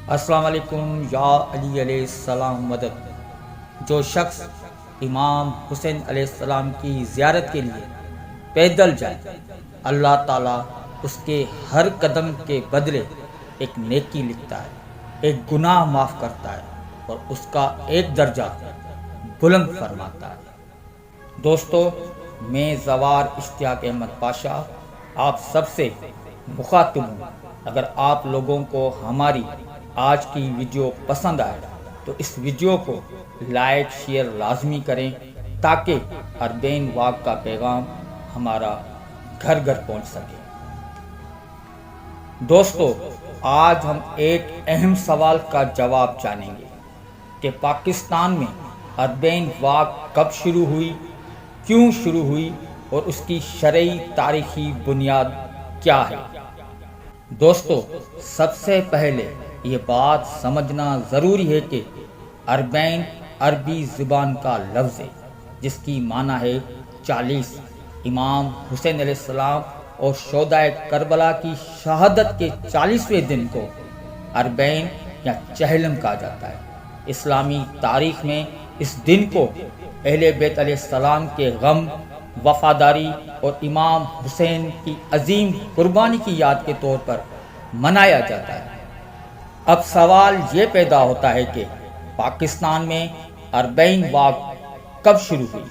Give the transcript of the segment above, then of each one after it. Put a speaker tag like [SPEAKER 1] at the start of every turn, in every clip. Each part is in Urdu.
[SPEAKER 1] السلام علیکم یا علی علیہ السلام مدد۔ جو شخص امام حسین علیہ السلام کی زیارت کے لیے پیدل جائے، اللہ تعالیٰ اس کے ہر قدم کے بدلے ایک نیکی لکھتا ہے، ایک گناہ معاف کرتا ہے اور اس کا ایک درجہ بلند فرماتا ہے۔ دوستو، میں زوار اشتیاق احمد پاشا آپ سب سے مخاطب ہوں۔ اگر آپ لوگوں کو ہماری آج کی ویڈیو پسند آئے تو اس ویڈیو کو لائک شیئر لازمی کریں تاکہ اربعین واق کا پیغام ہمارا گھر گھر پہنچ سکے۔ دوستو، آج ہم ایک اہم سوال کا جواب جانیں گے کہ پاکستان میں اربعین واق کب شروع ہوئی، کیوں شروع ہوئی اور اس کی شرعی تاریخی بنیاد کیا ہے۔ دوستو، سب سے پہلے یہ بات سمجھنا ضروری ہے کہ اربعین عربی زبان کا لفظ ہے جس کی معنی ہے 40۔ امام حسین علیہ السلام اور شہدائے کربلا کی شہادت کے 40ویں دن کو اربعین یا چہلم کہا جاتا ہے۔ اسلامی تاریخ میں اس دن کو اہل بیت علیہ السلام کے غم، وفاداری اور امام حسین کی عظیم قربانی کی یاد کے طور پر منایا جاتا ہے۔ اب سوال یہ پیدا ہوتا ہے کہ پاکستان میں اربعین واق کب شروع ہوئی۔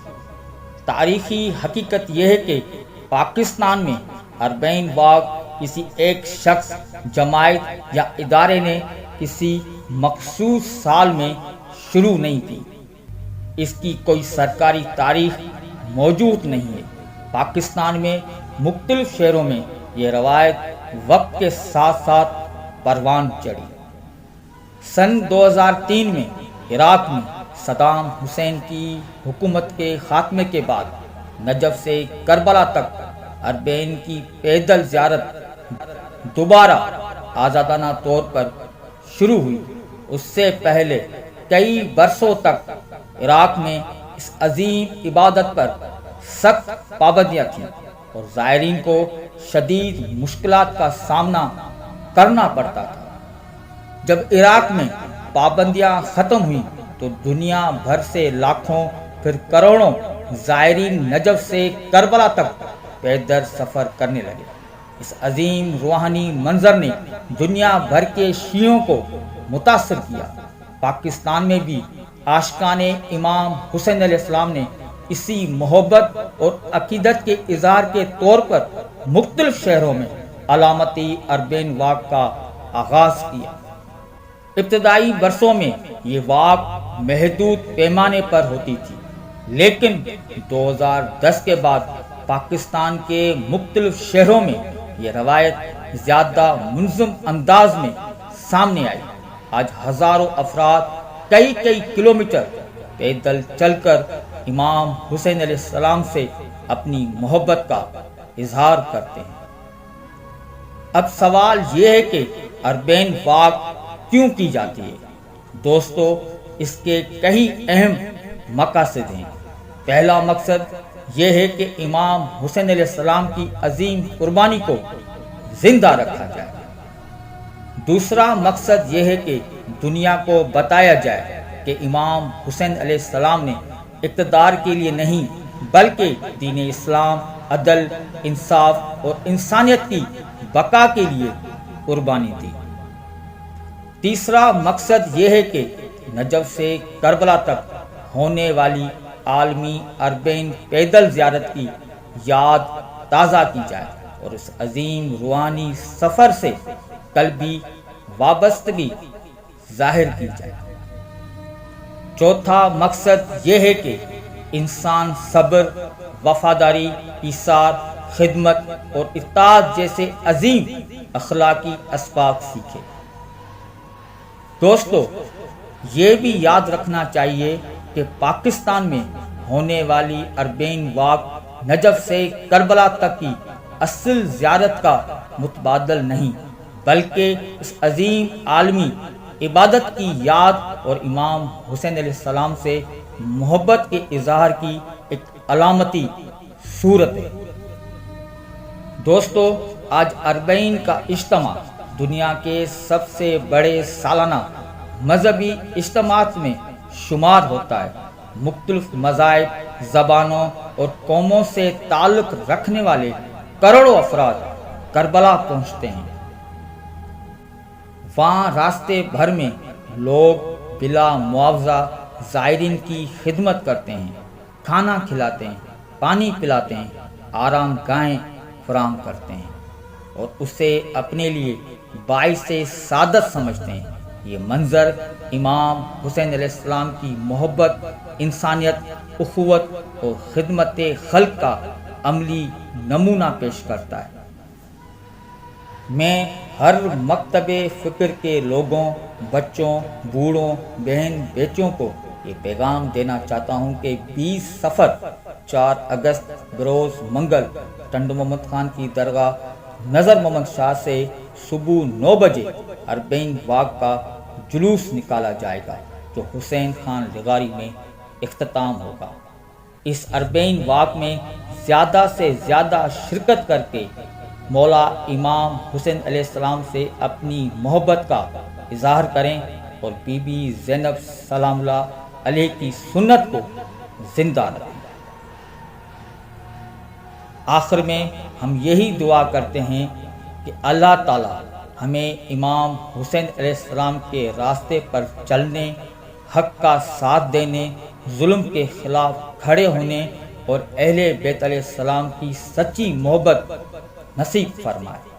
[SPEAKER 1] تاریخی حقیقت یہ ہے کہ پاکستان میں اربعین واق کسی ایک شخص، جماعت یا ادارے نے کسی مخصوص سال میں شروع نہیں کی۔ اس کی کوئی سرکاری تاریخ موجود نہیں ہے۔ پاکستان میں مختلف شہروں میں یہ روایت وقت کے ساتھ ساتھ پروان چڑھی۔ سن 2003 میں عراق میں صدام حسین کی حکومت کے خاتمے کے بعد نجف سے کربلا تک اربعین کی پیدل زیارت دوبارہ آزادانہ طور پر شروع ہوئی۔ اس سے پہلے کئی برسوں تک عراق میں اس عظیم عبادت پر سخت پابندیاں تھیں اور زائرین کو شدید مشکلات کا سامنا کرنا پڑتا تھا۔ جب عراق میں پابندیاں ختم ہوئیں تو دنیا بھر سے لاکھوں پھر کروڑوں زائرین نجف سے کربلا تک پیدل سفر کرنے لگے۔ اس عظیم روحانی منظر نے دنیا بھر کے شیعوں کو متاثر کیا۔ پاکستان میں بھی عاشقان امام حسین علیہ السلام نے اسی محبت اور عقیدت کے اظہار کے طور پر مختلف شہروں میں علامتی اربعین واق کا آغاز کیا۔ ابتدائی برسوں میں یہ واق محدود پیمانے پر ہوتی تھی، لیکن 2010 کے بعد پاکستان کے مختلف شہروں میں یہ روایت زیادہ منظم انداز میں سامنے آئی۔ آج ہزاروں افراد کئی کلومیٹر پیدل چل کر امام حسین علیہ السلام سے اپنی محبت کا اظہار کرتے ہیں۔ اب سوال یہ ہے کہ اربعین واق کیوں کی جاتی ہے۔ دوستو، اس کے کئی اہم مقاصد ہیں۔ پہلا مقصد یہ ہے کہ امام حسین علیہ السلام کی عظیم قربانی کو زندہ رکھا جائے۔ دوسرا مقصد یہ ہے کہ دنیا کو بتایا جائے کہ امام حسین علیہ السلام نے اقتدار کے لیے نہیں بلکہ دین اسلام، عدل، انصاف اور انسانیت کی بقا کے لیے قربانی دی۔ تیسرا مقصد یہ ہے کہ نجف سے کربلا تک ہونے والی عالمی اربعین پیدل زیارت کی یاد تازہ کی جائے اور اس عظیم روحانی سفر سے قلبی وابستگی ظاہر کی جائے۔ چوتھا مقصد یہ ہے کہ انسان صبر، وفاداری، ایثار، خدمت اور اطاعت جیسے عظیم اخلاقی اسباق سیکھے۔ دوستو، یہ بھی یاد رکھنا چاہیے کہ پاکستان میں ہونے والی اربعین واق نجف سے کربلا تک کی اصل زیارت کا متبادل نہیں بلکہ اس عظیم عالمی عبادت کی یاد اور امام حسین علیہ السلام سے محبت کے اظہار کی ایک علامتی صورت ہے۔ دوستو، آج اربعین کا اجتماع دنیا کے سب سے بڑے سالانہ مذہبی اجتماعات میں شمار ہوتا ہے۔ مختلف مذاہب، زبانوں اور قوموں سے تعلق رکھنے والے کروڑوں افراد کربلا پہنچتے ہیں۔ وہاں راستے بھر میں لوگ بلا معاوضہ زائرین کی خدمت کرتے ہیں، کھانا کھلاتے ہیں، پانی پلاتے ہیں، آرام گاہیں فراہم کرتے ہیں اور اسے اپنے لیے باعث سعادت سمجھتے ہیں۔ یہ منظر امام حسین علیہ السلام کی محبت، انسانیت، اخوت اور خدمت خلق کا عملی نمونہ پیش کرتا ہے۔ میں ہر مکتب فکر کے لوگوں، بچوں، بوڑھوں، بہن بیٹیوں کو یہ پیغام دینا چاہتا ہوں کہ 20 صفر 4 اگست بروز منگل ٹنڈو محمد خان کی درگاہ نظر محمد شاہ سے صبح 9 بجے اربعین واق کا جلوس نکالا جائے گا جو حسین خان لغاری میں اختتام ہوگا۔ اس اربعین واق میں زیادہ سے زیادہ شرکت کر کے مولا امام حسین علیہ السلام سے اپنی محبت کا اظہار کریں اور بی بی زینب سلام اللہ علیہ کی سنت کو زندہ رکھیں۔ آخر میں ہم یہی دعا کرتے ہیں کہ اللہ تعالی ہمیں امام حسین علیہ السلام کے راستے پر چلنے، حق کا ساتھ دینے، ظلم کے خلاف کھڑے ہونے اور اہل بیت علیہ السلام کی سچی محبت نصیب فرمائے۔